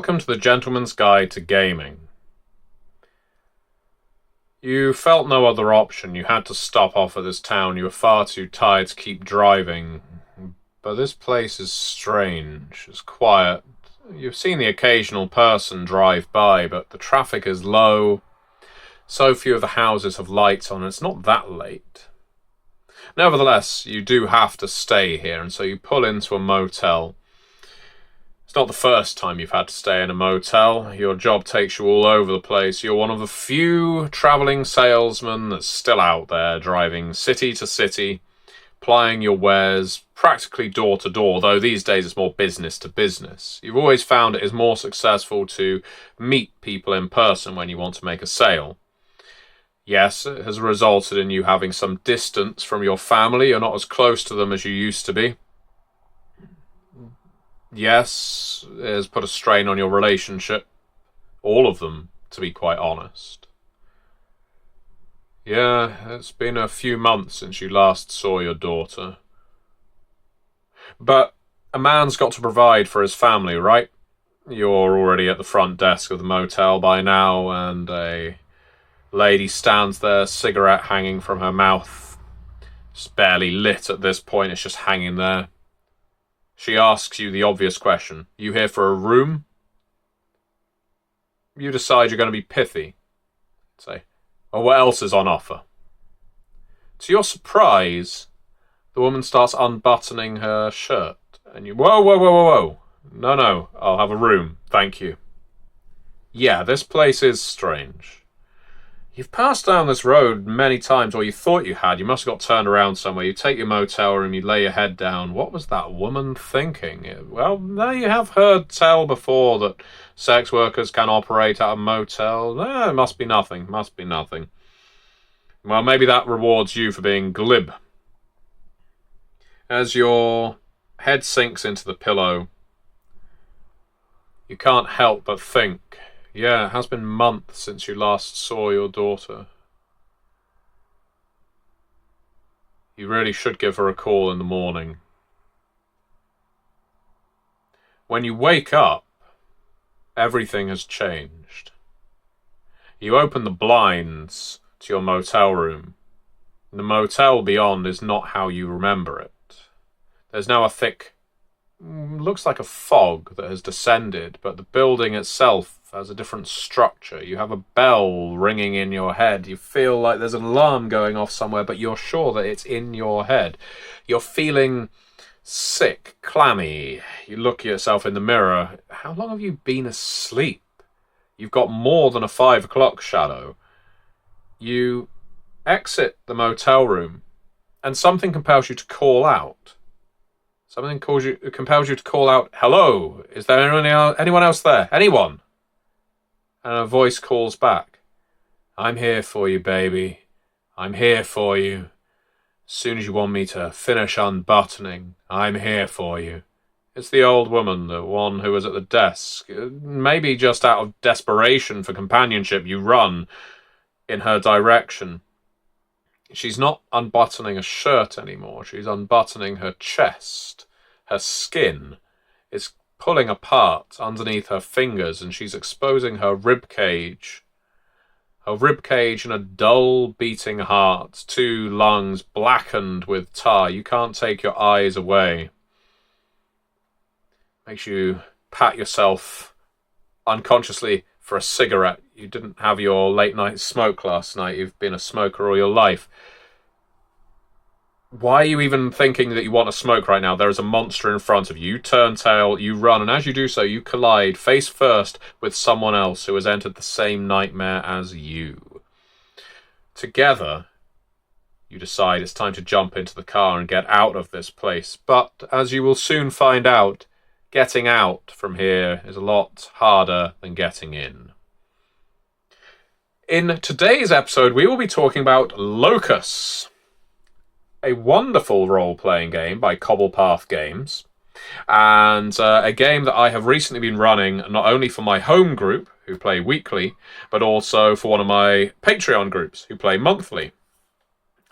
welcome to the Gentleman's Guide to Gaming. You felt no other option. You had to stop off at this town. You were far too tired to keep driving. But this place is strange. It's quiet. You've seen the occasional person drive by, but the traffic is low. So few of the houses have lights on, and it's not that late. Nevertheless, you do have to stay here, and so you pull into a motel. It's not the first time you've had to stay in a motel. Your job takes you all over the place. You're one of the few travelling salesmen that's still out there, driving city to city, plying your wares practically door to door, though these days it's more business to business. You've always found it is more successful to meet people in person when you want to make a sale. Yes, it has resulted in you having some distance from your family. You're not as close to them as you used to be. Yes, it has put a strain on your relationship. All of them, to be quite honest. Yeah, it's been a few months since you last saw your daughter. But a man's got to provide for his family, right? You're already at the front desk of the motel by now, and a lady stands there, cigarette hanging from her mouth. It's barely lit at this point, it's just hanging there. She asks you the obvious question. You here for a room? You decide you're going to be pithy. Say, well, what else is on offer? To your surprise, the woman starts unbuttoning her shirt. And you, whoa. No, I'll have a room, thank you. Yeah, this place is strange. You've passed down this road many times, or you thought you had. You must have got turned around somewhere. You take your motel room, you lay your head down. What was that woman thinking? Well, now you have heard tell before that sex workers can operate at a motel. It must be nothing. Well, maybe that rewards you for being glib. As your head sinks into the pillow, you can't help but think, yeah, it has been months since you last saw your daughter. You really should give her a call in the morning. When you wake up, everything has changed. You open the blinds to your motel room. The motel beyond is not how you remember it. There's now a thick, looks like a fog that has descended, but the building itself has a different structure. You have a bell ringing in your head. You feel like there's an alarm going off somewhere, but you're sure that it's in your head. You're feeling sick, clammy. You look at yourself in the mirror. How long have you been asleep? You've got more than a 5 o'clock shadow. You exit the motel room, and something compels you to call out. Compels you to call out, hello, is there anyone else there? Anyone? And a voice calls back, I'm here for you, baby. I'm here for you. As soon as you want me to finish unbuttoning, I'm here for you. It's the old woman, the one who was at the desk. Maybe just out of desperation for companionship, you run in her direction. She's not unbuttoning a shirt anymore. She's unbuttoning her chest. Her skin is pulling apart underneath her fingers, and she's exposing her rib cage. Her rib cage and a dull beating heart, 2 lungs blackened with tar. You can't take your eyes away. Makes you pat yourself unconsciously for a cigarette. You didn't have your late night smoke last night. You've been a smoker all your life. Why are you even thinking that you want to smoke right now? There is a monster in front of you. You turn tail, you run, and as you do so, you collide face first with someone else who has entered the same nightmare as you. Together, you decide it's time to jump into the car and get out of this place. But, as you will soon find out, getting out from here is a lot harder than getting in. In today's episode, we will be talking about Locust, a wonderful role-playing game by Cobblepath Games, and a game that I have recently been running not only for my home group, who play weekly, but also for one of my Patreon groups, who play monthly.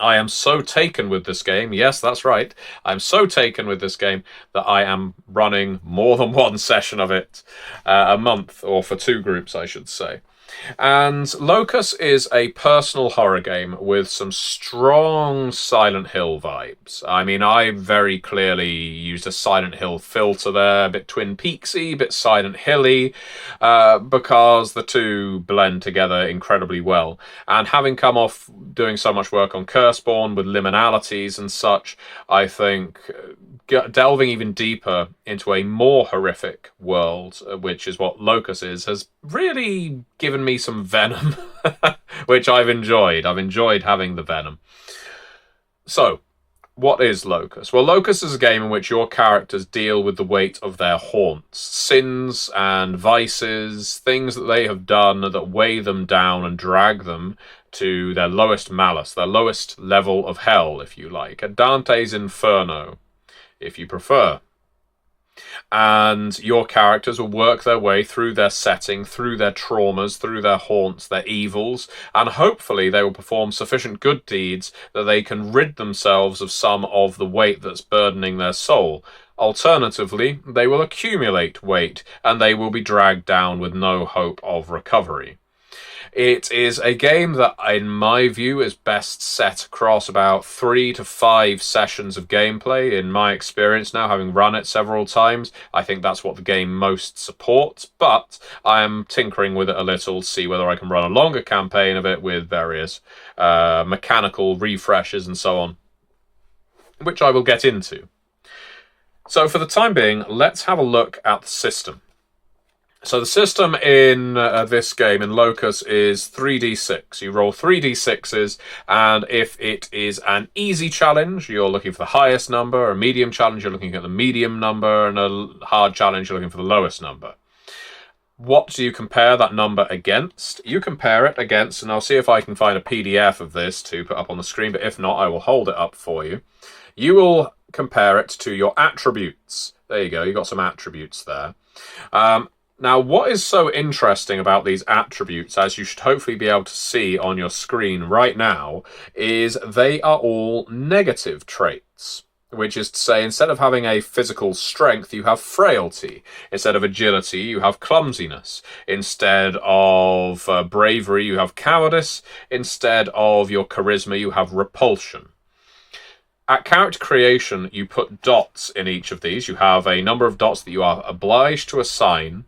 I am so taken with this game. Yes, that's right. I'm so taken with this game that I am running more than one session of it a month, or for two groups, I should say. And Locust is a personal horror game with some strong Silent Hill vibes. I mean, I very clearly used a Silent Hill filter there, a bit Twin Peaksy, a bit Silent Hilly, because the two blend together incredibly well. And having come off doing so much work on Curseborn with liminalities and such, I think delving even deeper into a more horrific world, which is what Locust is, has really given me some venom, which I've enjoyed. I've enjoyed having the venom. So, what is Locust? Well, Locust is a game in which your characters deal with the weight of their haunts, sins and vices, things that they have done that weigh them down and drag them to their lowest malice, their lowest level of hell, if you like. A Dante's Inferno, if you prefer. And your characters will work their way through their setting, through their traumas, through their haunts, their evils, and hopefully they will perform sufficient good deeds that they can rid themselves of some of the weight that's burdening their soul. Alternatively, they will accumulate weight, and they will be dragged down with no hope of recovery. It is a game that, in my view, is best set across about 3 to 5 sessions of gameplay. In my experience now, having run it several times, I think that's what the game most supports, but I am tinkering with it a little to see whether I can run a longer campaign of it with various mechanical refreshes and so on, which I will get into. So for the time being, let's have a look at the system. So the system in this game, in Locust, is 3d6. You roll 3d6s, and if it is an easy challenge, you're looking for the highest number. A medium challenge, you're looking at the medium number. And a hard challenge, you're looking for the lowest number. What do you compare that number against? You compare it against, and I'll see if I can find a PDF of this to put up on the screen, but if not, I will hold it up for you. You will compare it to your attributes. There you go, you got some attributes there. Now, what is so interesting about these attributes, as you should hopefully be able to see on your screen right now, is they are all negative traits. Which is to say, instead of having a physical strength, you have frailty. Instead of agility, you have clumsiness. Instead of bravery, you have cowardice. Instead of your charisma, you have repulsion. At character creation, you put dots in each of these. You have a number of dots that you are obliged to assign.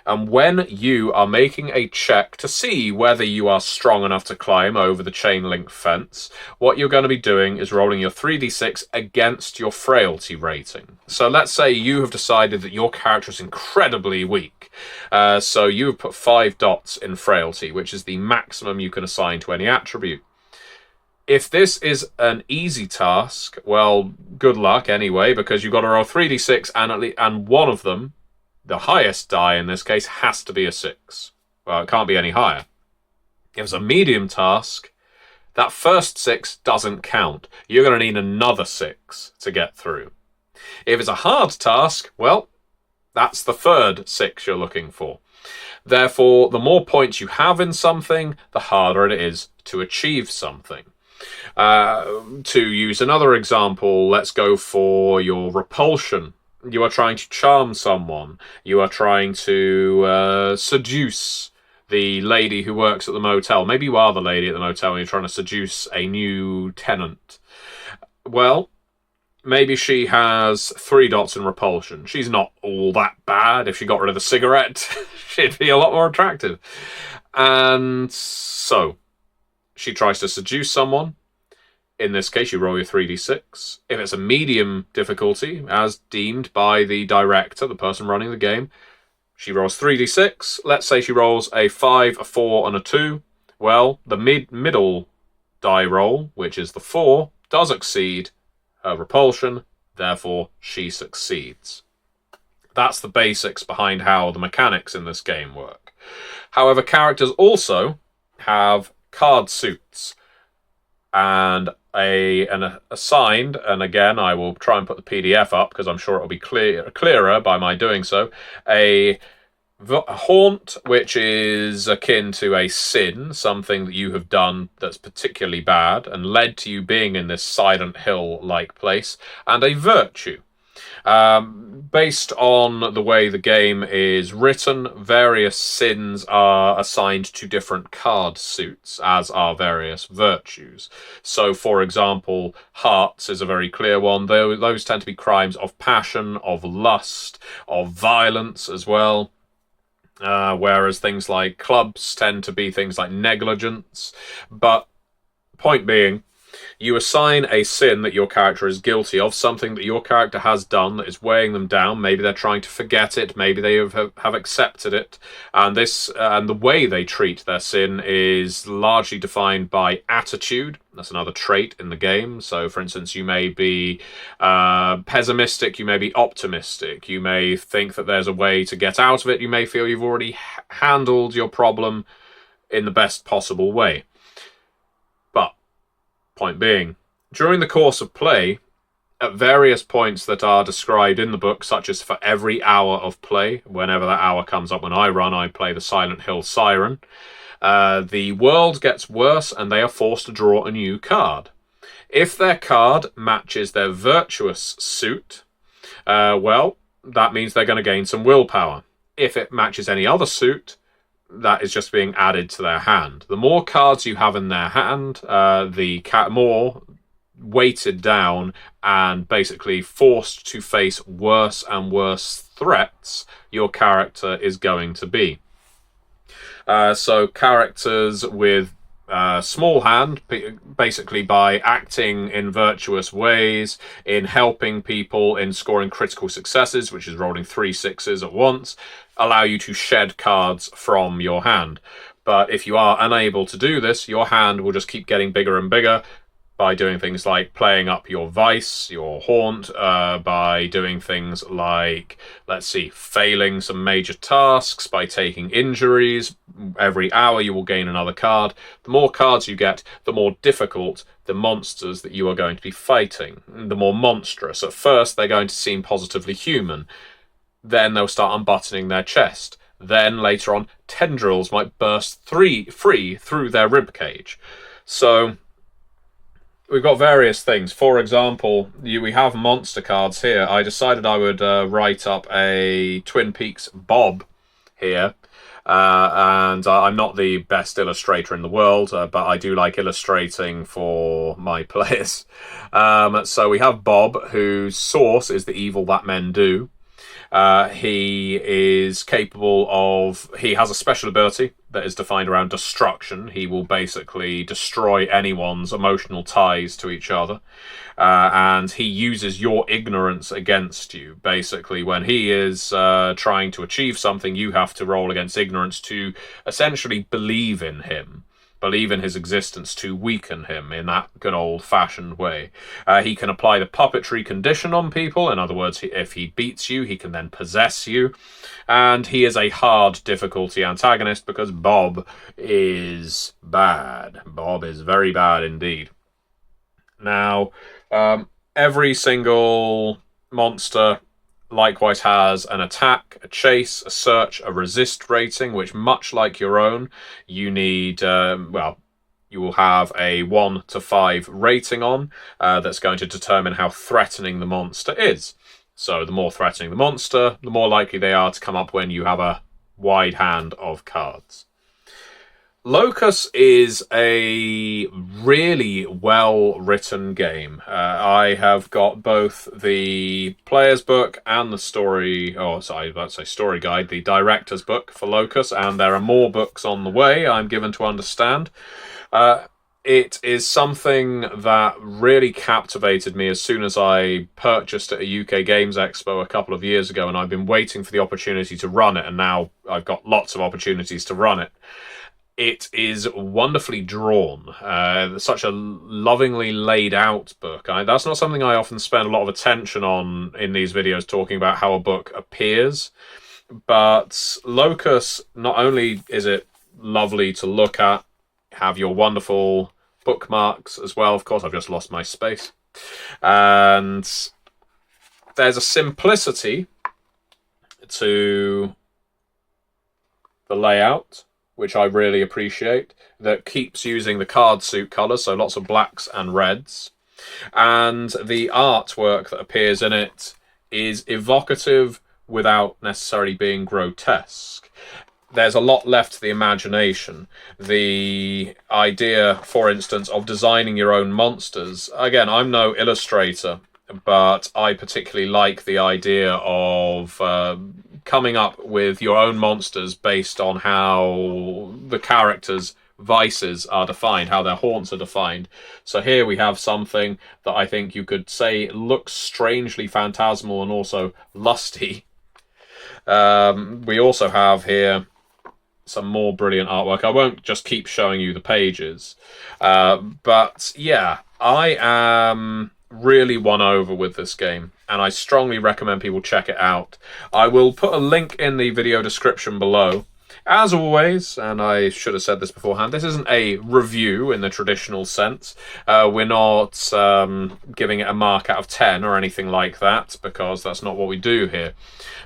And when you are making a check to see whether you are strong enough to climb over the chain link fence, what you're going to be doing is rolling your 3d6 against your frailty rating. So let's say you have decided that your character is incredibly weak. So you have put 5 dots in frailty, which is the maximum you can assign to any attribute. If this is an easy task, well, good luck anyway, because you've got to roll 3d6 and one of them, the highest die in this case, has to be a 6. Well, it can't be any higher. If it's a medium task, that first 6 doesn't count. You're going to need another 6 to get through. If it's a hard task, well, that's the third 6 you're looking for. Therefore, the more points you have in something, the harder it is to achieve something. To use another example, let's go for your repulsion. You are trying to charm someone. You are trying to seduce the lady who works at the motel. Maybe you are the lady at the motel and you're trying to seduce a new tenant. Well, maybe she has 3 dots in repulsion. She's not all that bad. If she got rid of the cigarette, she'd be a lot more attractive. And so, she tries to seduce someone. In this case, you roll your 3d6. If it's a medium difficulty, as deemed by the director, the person running the game, she rolls 3d6. Let's say she rolls a 5, a 4, and a 2. Well, the middle die roll, which is the 4, does exceed her repulsion. Therefore, she succeeds. That's the basics behind how the mechanics in this game work. However, characters also have card suits. And assigned, and again, I will try and put the PDF up because I'm sure it'll be clearer by my doing so, a Haunt, which is akin to a sin, something that you have done that's particularly bad and led to you being in this Silent Hill-like place, and a virtue. Based on the way the game is written, various sins are assigned to different card suits, as are various virtues. So, for example, hearts is a very clear one. Those tend to be crimes of passion, of lust, of violence as well. Whereas things like clubs tend to be things like negligence. But point being, you assign a sin that your character is guilty of, something that your character has done that is weighing them down. Maybe they're trying to forget it. Maybe they have accepted it. And the way they treat their sin is largely defined by attitude. That's another trait in the game. So, for instance, you may be pessimistic. You may be optimistic. You may think that there's a way to get out of it. You may feel you've already handled your problem in the best possible way. Point being, during the course of play, at various points that are described in the book, such as for every hour of play, whenever that hour comes up when I run, I play the Silent Hill Siren, the world gets worse and they are forced to draw a new card. If their card matches their virtuous suit, well, that means they're going to gain some willpower. If it matches any other suit, that is just being added to their hand. The more cards you have in their hand, the more weighted down and basically forced to face worse and worse threats your character is going to be. So characters with small hand, basically by acting in virtuous ways, in helping people, in scoring critical successes, which is rolling 3 6s at once, allow you to shed cards from your hand. But if you are unable to do this, your hand will just keep getting bigger and bigger by doing things like playing up your vice, your haunt, by doing things like, let's see, failing some major tasks, by taking injuries. Every hour you will gain another card. The more cards you get, the more difficult the monsters that you are going to be fighting, the more monstrous. At first, they're going to seem positively human. Then they'll start unbuttoning their chest. Then, later on, tendrils might burst free through their ribcage. So we've got various things. For example, we have monster cards here. I decided I would write up a Twin Peaks Bob here. And I'm not the best illustrator in the world, but I do like illustrating for my players. So we have Bob, whose source is the evil that men do. He is capable of... He has a special ability that is defined around destruction. He will basically destroy anyone's emotional ties to each other. And he uses your ignorance against you. Basically, when he is trying to achieve something, you have to roll against ignorance to essentially believe in him. Believe in his existence to weaken him in that good old-fashioned way. He can apply the puppetry condition on people. In other words, if he beats you, he can then possess you. And he is a hard difficulty antagonist because Bob is bad. Bob is very bad indeed. Now, every single monster likewise has an attack, a chase, a search, a resist rating, which, much like your own, you need, you will have a 1 to 5 rating on that's going to determine how threatening the monster is. So the more threatening the monster, the more likely they are to come up when you have a wide hand of cards. Locust is a really well-written game. I have got both the player's book and the story guide, the director's book for Locust, and there are more books on the way, I'm given to understand. It is something that really captivated me as soon as I purchased it at UK Games Expo a couple of years ago, and I've been waiting for the opportunity to run it, and now I've got lots of opportunities to run it. It is wonderfully drawn, such a lovingly laid out book. That's not something I often spend a lot of attention on in these videos, talking about how a book appears. But Locust, not only is it lovely to look at, have your wonderful bookmarks as well. Of course, I've just lost my space. And there's a simplicity to the layout, which I really appreciate, that keeps using the card suit colours, so lots of blacks and reds. And the artwork that appears in it is evocative without necessarily being grotesque. There's a lot left to the imagination. The idea, for instance, of designing your own monsters. Again, I'm no illustrator, but I particularly like the idea of coming up with your own monsters based on how the characters' vices are defined, how their haunts are defined. So here we have something that I think you could say looks strangely phantasmal and also lusty. We also have here some more brilliant artwork. I won't just keep showing you the pages. But yeah, I am really won over with this game, and I strongly recommend people check it out. I will put a link in the video description below. As always, and I should have said this beforehand, this isn't a review in the traditional sense. We're not giving it a mark out of 10 or anything like that, because that's not what we do here.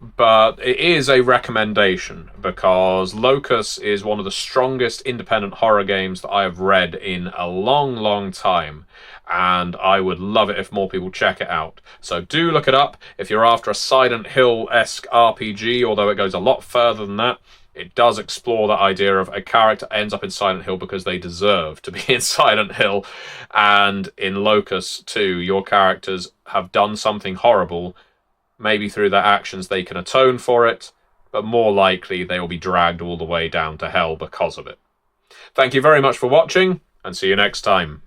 But it is a recommendation, because Locust is one of the strongest independent horror games that I have read in a long, long time. And I would love it if more people check it out. So do look it up if you're after a Silent Hill-esque RPG, although it goes a lot further than that. It does explore that idea of a character ends up in Silent Hill because they deserve to be in Silent Hill. And in Locust too, your characters have done something horrible. Maybe through their actions they can atone for it, but more likely they will be dragged all the way down to hell because of it. Thank you very much for watching, and see you next time.